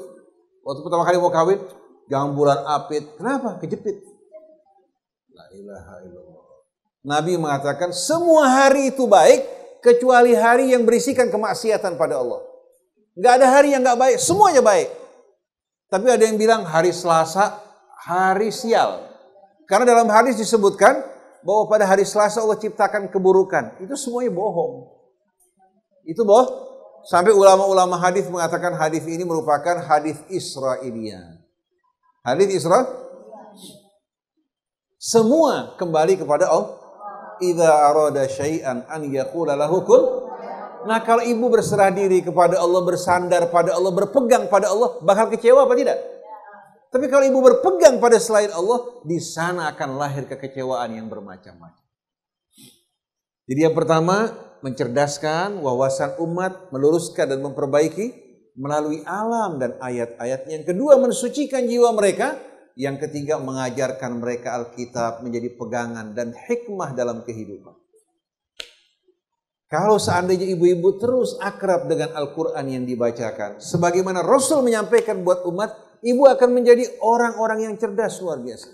waktu pertama kali mau kawin, jangan bulan apit. Kenapa? Kejepit. La ilaha illallah. Nabi mengatakan semua hari itu baik kecuali hari yang berisikan kemaksiatan pada Allah. Nggak ada hari yang nggak baik, semuanya baik. Tapi ada yang bilang hari Selasa, hari sial. Karena dalam hadis disebutkan bahwa pada hari Selasa Allah ciptakan keburukan. Itu semuanya bohong. Itu bohong. Sampai ulama-ulama hadis mengatakan hadis ini merupakan hadis Israiliyah. Hadis Isra. Semua kembali kepada Allah. Idza arada syai'an an yaqula lahu kun. Nah, kalau ibu berserah diri kepada Allah, bersandar pada Allah, berpegang pada Allah, bakal kecewa apa tidak? Tapi kalau ibu berpegang pada selain Allah, di sana akan lahir kekecewaan yang bermacam-macam. Jadi yang pertama, mencerdaskan wawasan umat, meluruskan dan memperbaiki melalui alam dan ayat-ayat. Yang kedua, mensucikan jiwa mereka. Yang ketiga, mengajarkan mereka Alkitab menjadi pegangan dan hikmah dalam kehidupan. Kalau seandainya ibu-ibu terus akrab dengan Al-Quran yang dibacakan, sebagaimana Rasul menyampaikan buat umat, ibu akan menjadi orang-orang yang cerdas luar biasa.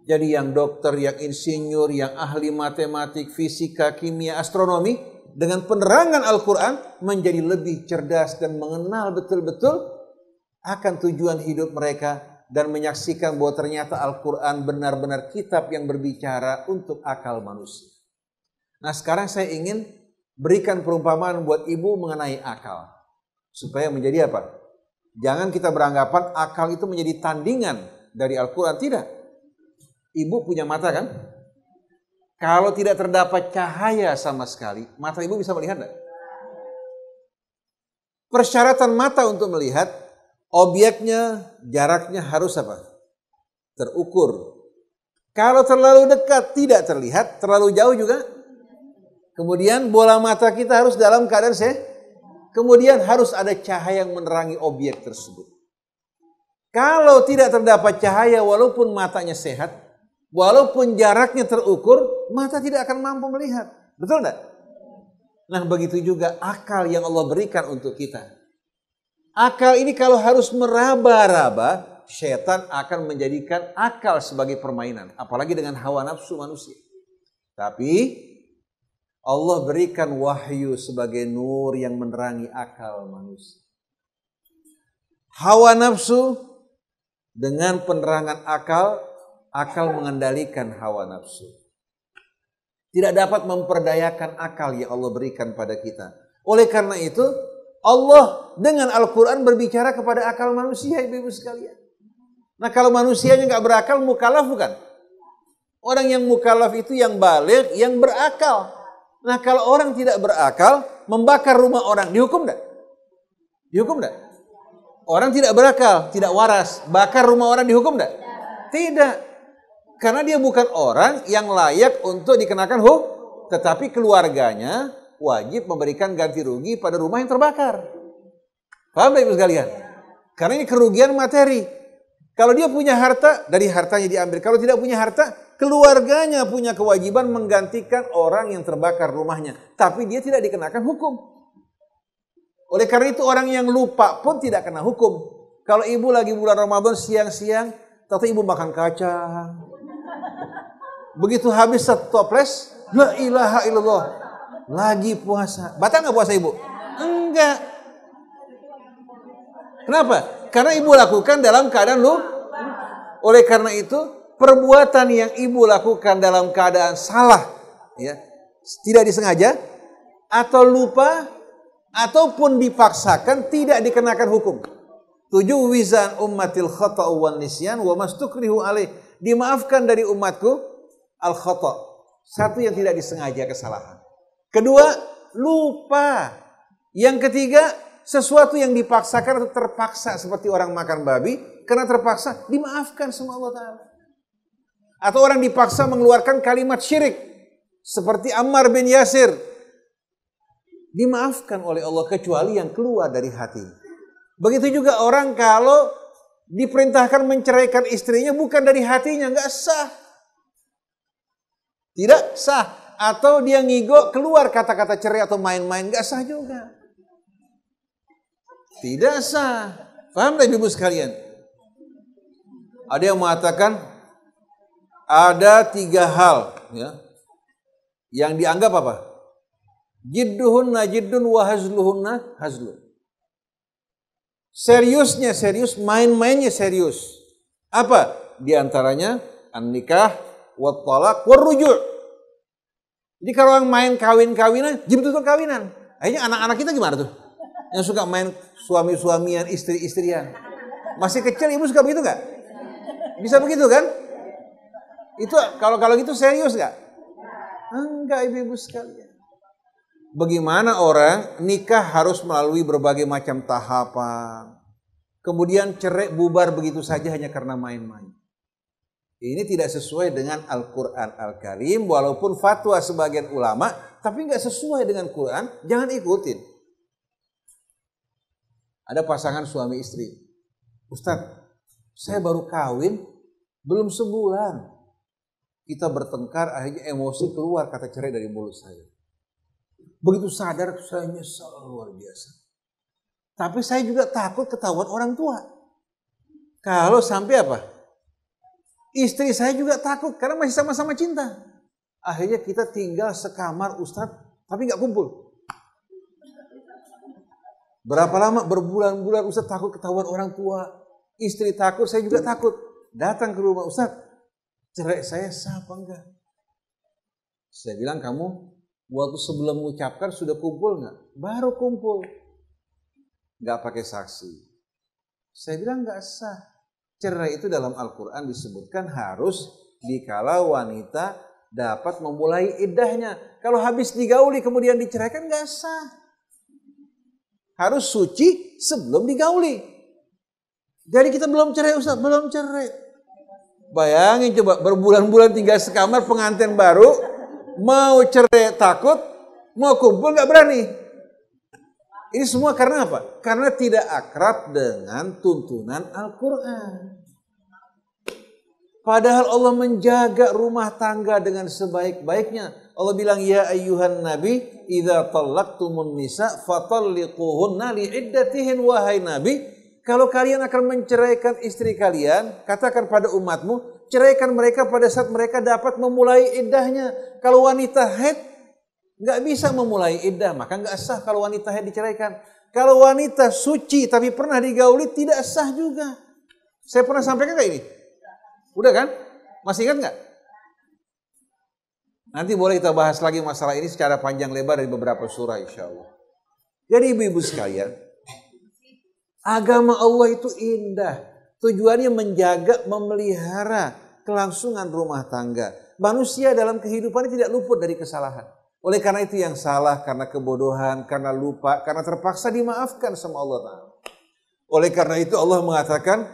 Jadi yang dokter, yang insinyur, yang ahli matematik, fisika, kimia, astronomi, dengan penerangan Al-Quran menjadi lebih cerdas dan mengenal betul-betul akan tujuan hidup mereka dan menyaksikan bahwa ternyata Al-Quran benar-benar kitab yang berbicara untuk akal manusia. Nah, sekarang saya ingin berikan perumpamaan buat ibu mengenai akal. Supaya menjadi apa? Jangan kita beranggapan akal itu menjadi tandingan dari Al-Quran. Tidak. Ibu punya mata kan? Kalau tidak terdapat cahaya sama sekali, mata ibu bisa melihat tidak? Persyaratan mata untuk melihat, objeknya, jaraknya harus apa? Terukur. Kalau terlalu dekat tidak terlihat, terlalu jauh juga. Kemudian bola mata kita harus dalam keadaan kemudian harus ada cahaya yang menerangi objek tersebut. Kalau tidak terdapat cahaya walaupun matanya sehat, walaupun jaraknya terukur, mata tidak akan mampu melihat. Betul enggak? Nah, begitu juga akal yang Allah berikan untuk kita. Akal ini kalau harus meraba-raba, setan akan menjadikan akal sebagai permainan. Apalagi dengan hawa nafsu manusia. Tapi Allah berikan wahyu sebagai nur yang menerangi akal manusia. Hawa nafsu dengan penerangan akal, akal mengendalikan hawa nafsu. Tidak dapat memperdayakan akal yang Allah berikan pada kita. Oleh karena itu, Allah dengan Al-Quran berbicara kepada akal manusia, ibu-ibu sekalian. Nah, kalau manusianya nggak berakal, mukallaf bukan? Orang yang mukallaf itu yang baligh, yang berakal. Nah, kalau orang tidak berakal, membakar rumah orang, dihukum enggak? Dihukum enggak? Orang tidak berakal, tidak waras, bakar rumah orang, dihukum enggak? Tidak. Karena dia bukan orang yang layak untuk dikenakan hukum. Tetapi keluarganya wajib memberikan ganti rugi pada rumah yang terbakar. Paham Ibu sekalian? Karena ini kerugian materi. Kalau dia punya harta, dari hartanya diambil. Kalau tidak punya harta, keluarganya punya kewajiban menggantikan orang yang terbakar rumahnya. Tapi dia tidak dikenakan hukum. Oleh karena itu orang yang lupa pun tidak kena hukum. Kalau ibu lagi bulan Ramadan siang-siang, ternyata ibu makan kacang. Begitu habis satu toples, la ilaha illallah. Lagi puasa. Batal nggak puasa ibu? Enggak. Kenapa? Karena ibu lakukan dalam keadaan Oleh karena itu, perbuatan yang ibu lakukan dalam keadaan salah, ya, tidak disengaja, atau lupa, ataupun dipaksakan, tidak dikenakan hukum. 7 wizan ummatil khata'u wan nisyan wa mastukrihu alaih. Dimaafkan dari umatku al-khata'. 1 yang tidak disengaja kesalahan. 2, lupa. Yang 3, sesuatu yang dipaksakan atau terpaksa seperti orang makan babi, karena terpaksa dimaafkan sama Allah Ta'ala. Atau orang dipaksa mengeluarkan kalimat syirik seperti Ammar bin Yasir dimaafkan oleh Allah kecuali yang keluar dari hati. Begitu juga orang kalau diperintahkan menceraikan istrinya bukan dari hatinya, nggak sah. Tidak sah. Atau dia ngigo keluar kata-kata cerai atau main-main, nggak sah juga. Tidak sah. Paham tak ibu sekalian? Ada yang mengatakan ada 3 hal ya, yang dianggap apa? Jidduhunna jiddun wa hazluhunna hazlun. Seriusnya serius, main-mainnya serius. Apa? Di antaranya an-nikah, wat talaq, war ruju'. Jadi kalau orang main kawin-kawinan, jadi betul kawinan. Akhirnya anak-anak kita gimana tuh? Yang suka main suami-suamian, istri-istrian. Masih kecil ibu suka begitu gak? Bisa begitu kan? Itu kalau gitu serius gak? Enggak ibu-ibu sekalian. Bagaimana orang nikah harus melalui berbagai macam tahapan. Kemudian cerai bubar begitu saja hanya karena main-main. Ini tidak sesuai dengan Al-Quran Al-Karim. Walaupun fatwa sebagian ulama, tapi nggak sesuai dengan Quran, jangan ikutin. Ada pasangan suami istri. Ustaz, saya baru kawin, belum sebulan. Kita bertengkar, akhirnya emosi keluar kata cerai dari mulut saya. Begitu sadar, saya nyesal luar biasa. Tapi saya juga takut ketahuan orang tua. Kalau sampai apa? Istri saya juga takut karena masih sama-sama cinta. Akhirnya kita tinggal sekamar Ustadz, tapi nggak kumpul. Berapa lama? Berbulan-bulan Ustadz takut ketahuan orang tua. Istri takut, saya juga takut. Datang ke rumah Ustadz, cerai saya sah apa enggak? Saya bilang, kamu waktu sebelum mengucapkan sudah kumpul nggak? Baru kumpul. Nggak pakai saksi. Saya bilang nggak sah. Cerai itu dalam Al-Quran disebutkan harus dikala wanita dapat memulai iddahnya. Kalau habis digauli kemudian diceraikan nggak sah. Harus suci sebelum digauli. Jadi kita belum cerai Ustaz, belum cerai. Bayangin coba berbulan-bulan tinggal sekamar pengantin baru, mau cerai takut, mau kumpul nggak berani. Ini semua karena apa? Karena tidak akrab dengan tuntunan Al-Quran. Padahal Allah menjaga rumah tangga dengan sebaik-baiknya. Allah bilang, ya ayyuhan nabi, idza talaqtumun nisa fatalliquhunna li'iddatihin. Wahai nabi, kalau kalian akan menceraikan istri kalian, katakan pada umatmu, ceraikan mereka pada saat mereka dapat memulai iddahnya. Kalau wanita haid nggak bisa memulai iddah, maka nggak sah kalau wanita haid diceraikan. Kalau wanita suci tapi pernah digauli tidak sah juga. Saya pernah sampaikan kayak ini. Udah kan? Masih ingat nggak? Nanti boleh kita bahas lagi masalah ini secara panjang lebar dari beberapa surah insya Allah. Jadi ibu-ibu sekalian, agama Allah itu indah. Tujuannya menjaga, memelihara kelangsungan rumah tangga. Manusia dalam kehidupannya tidak luput dari kesalahan. Oleh karena itu yang salah karena kebodohan, karena lupa, karena terpaksa dimaafkan sama Allah Ta'ala. Oleh karena itu Allah mengatakan,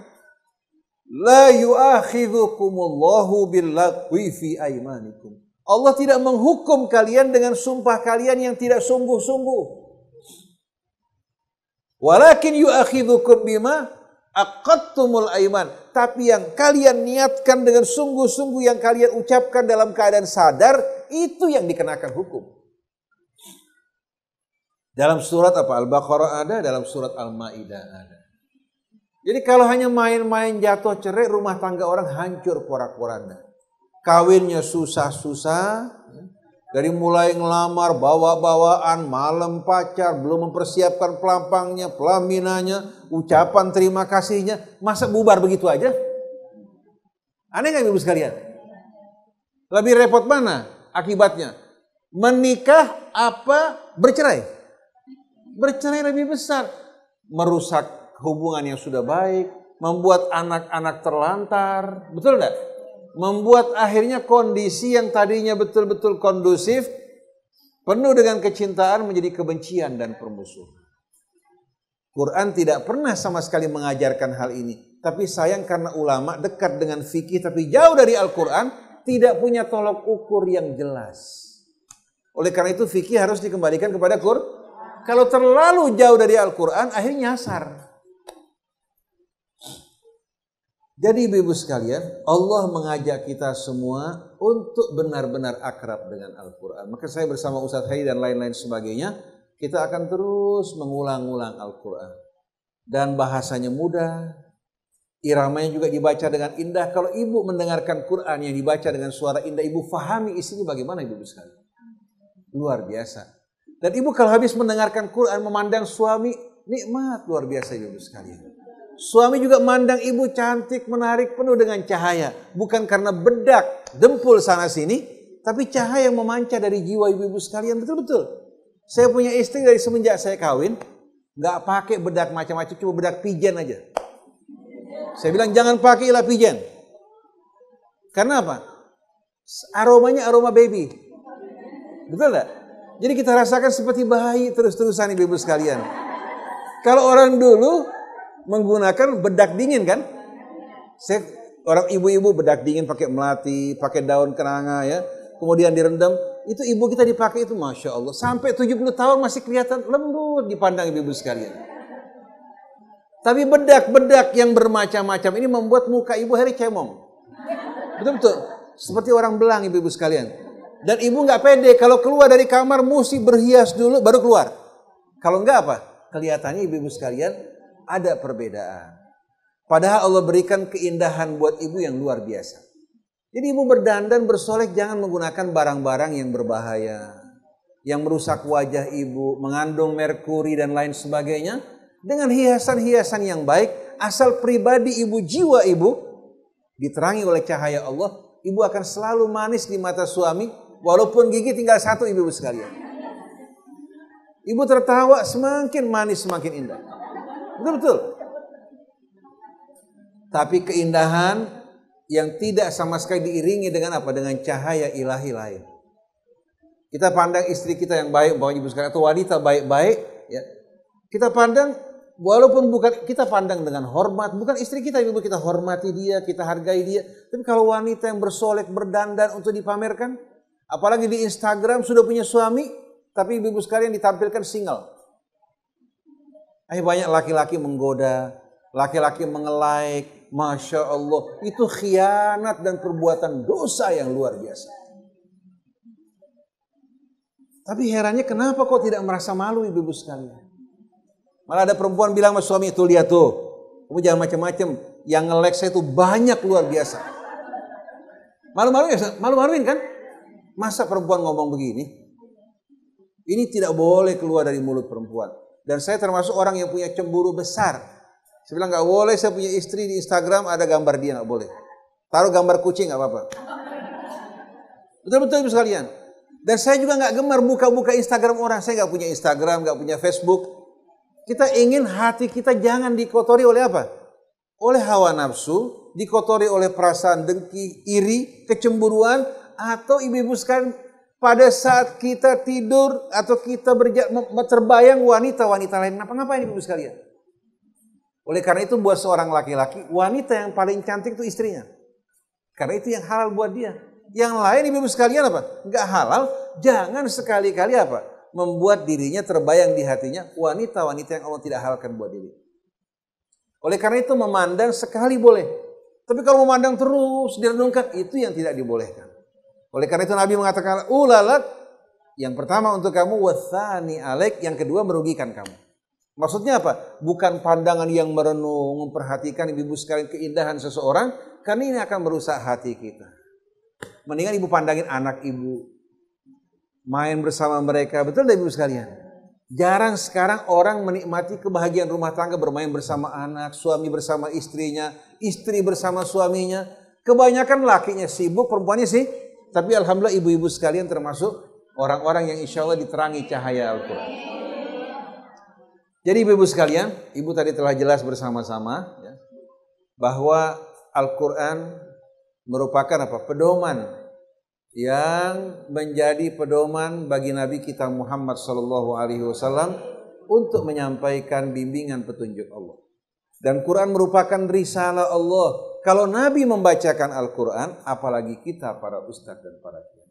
la yu'akhidhukumullahu billaghwi fi aymanikum. Allah tidak menghukum kalian dengan sumpah kalian yang tidak sungguh-sungguh. Walakin yu'akhidhukum bima aqadtumul ayman. Tapi yang kalian niatkan dengan sungguh-sungguh, yang kalian ucapkan dalam keadaan sadar, itu yang dikenakan hukum. Dalam surat apa? Al-Baqarah ada, dalam surat Al-Ma'idah ada. Jadi kalau hanya main-main jatuh cerai, rumah tangga orang hancur porak-poranda. Kawinnya susah-susah, dari mulai ngelamar, bawa-bawaan, malam pacar, belum mempersiapkan pelampangnya, pelaminannya, ucapan terima kasihnya, masa bubar begitu aja? Aneh nggak ibu sekalian? Lebih repot mana akibatnya? Menikah apa bercerai? Bercerai lebih besar. Merusak hubungan yang sudah baik, membuat anak-anak terlantar, betul enggak? Membuat akhirnya kondisi yang tadinya betul-betul kondusif, penuh dengan kecintaan menjadi kebencian dan permusuhan. Quran tidak pernah sama sekali mengajarkan hal ini. Tapi sayang karena ulama dekat dengan fikih tapi jauh dari Al-Quran, tidak punya tolok ukur yang jelas. Oleh karena itu fikih harus dikembalikan kepada Kalau terlalu jauh dari Al-Quran, akhirnya nyasar. Jadi ibu-ibu sekalian, Allah mengajak kita semua untuk benar-benar akrab dengan Al-Quran. Maka saya bersama Ustadz Hai dan lain-lain sebagainya, kita akan terus mengulang-ulang Al-Quran. Dan bahasanya mudah, iramanya juga dibaca dengan indah. Kalau ibu mendengarkan Quran yang dibaca dengan suara indah, ibu fahami isinya bagaimana ibu sekalian. Luar biasa. Dan ibu kalau habis mendengarkan Quran, memandang suami, nikmat luar biasa ibu sekalian. Suami juga mandang ibu cantik, menarik, penuh dengan cahaya. Bukan karena bedak, dempul sana sini, tapi cahaya yang memancar dari jiwa ibu-ibu sekalian. Betul-betul. Saya punya istri dari semenjak saya kawin, nggak pakai bedak macam-macam, cuma bedak pijen aja. Saya bilang jangan pakailah pijen. Karena apa? Aromanya aroma baby. Betul nggak? Jadi kita rasakan seperti bayi terus-terusan ibu-ibu sekalian. Kalau orang dulu menggunakan bedak dingin kan? Orang ibu-ibu bedak dingin pakai melati, pakai daun kenanga ya. Kemudian direndam. Itu ibu kita dipakai itu Masya Allah. Sampai 70 tahun masih kelihatan lembut dipandang ibu-ibu sekalian. Tapi bedak-bedak yang bermacam-macam ini membuat muka ibu hari cemong. Betul-betul. Seperti orang belang ibu-ibu sekalian. Dan ibu nggak pede. Kalau keluar dari kamar mesti berhias dulu baru keluar. Kalau nggak apa? Kelihatannya ibu-ibu sekalian ada perbedaan. Padahal Allah berikan keindahan buat ibu yang luar biasa. Jadi ibu berdandan bersolek jangan menggunakan barang-barang yang berbahaya. Yang merusak wajah ibu, mengandung merkuri dan lain sebagainya. Dengan hiasan-hiasan yang baik, asal pribadi ibu, jiwa ibu diterangi oleh cahaya Allah, ibu akan selalu manis di mata suami, walaupun gigi tinggal satu ibu sekalian. Ibu tertawa semakin manis, semakin indah. Betul-betul. Tapi keindahan yang tidak sama sekali diiringi dengan apa? Dengan cahaya ilahi lain. Kita pandang istri kita yang baik, bapak ibu sekalian, atau wanita baik-baik, ya. Kita pandang, walaupun bukan kita pandang dengan hormat, bukan istri kita, ibu kita hormati dia, kita hargai dia. Tapi kalau wanita yang bersolek, berdandan untuk dipamerkan, apalagi di Instagram sudah punya suami, tapi ibu-ibu sekalian ditampilkan single. Banyak laki-laki menggoda, laki-laki menge-like, Masya Allah. Itu khianat dan perbuatan dosa yang luar biasa. Tapi herannya kenapa kok tidak merasa malu ibu-ibu sekalian? Malah ada perempuan bilang sama suami, itu lihat tuh, kamu jangan macam-macam. Yang nge-like saya itu banyak luar biasa. Malu-maluin kan? Masa perempuan ngomong begini? Ini tidak boleh keluar dari mulut perempuan. Dan saya termasuk orang yang punya cemburu besar. Saya bilang gak boleh saya punya istri di Instagram ada gambar dia, gak boleh. Taruh gambar kucing gak apa-apa. Betul-betul ibu sekalian. Dan saya juga gak gemar buka-buka Instagram orang. Saya gak punya Instagram, gak punya Facebook. Kita ingin hati kita jangan dikotori oleh apa? Oleh hawa nafsu, dikotori oleh perasaan dengki, iri, kecemburuan, atau ibu-ibu sekalian pada saat kita tidur atau kita terbayang wanita-wanita lain. Ngapain ibu sekalian? Oleh karena itu buat seorang laki-laki, wanita yang paling cantik itu istrinya. Karena itu yang halal buat dia. Yang lain ibu sekalian apa? Enggak halal, jangan sekali-kali apa? Membuat dirinya terbayang di hatinya wanita-wanita yang Allah tidak halalkan buat diri. Oleh karena itu memandang sekali boleh. Tapi kalau memandang terus direnungkan, itu yang tidak dibolehkan. Oleh karena itu Nabi mengatakan, ulalak, yang pertama untuk kamu, wathani alaik, yang kedua merugikan kamu. Maksudnya apa? Bukan pandangan yang merenung, memperhatikan ibu sekalian keindahan seseorang, karena ini akan merusak hati kita. Mendingan ibu pandangin anak ibu, main bersama mereka, betul tidak ibu sekalian? Jarang sekarang orang menikmati kebahagiaan rumah tangga bermain bersama anak, suami bersama istrinya, istri bersama suaminya. Kebanyakan lakinya sibuk, perempuannya sih. Tapi alhamdulillah ibu-ibu sekalian termasuk orang-orang yang insya Allah diterangi cahaya Al-Quran. Jadi ibu-ibu sekalian, ibu tadi telah jelas bersama-sama ya, bahwa Al-Quran merupakan apa? Pedoman yang menjadi pedoman bagi Nabi kita Muhammad SAW untuk menyampaikan bimbingan petunjuk Allah. Dan Quran merupakan risalah Allah. Kalau Nabi membacakan Al-Quran, apalagi kita para ustadz dan para kiai.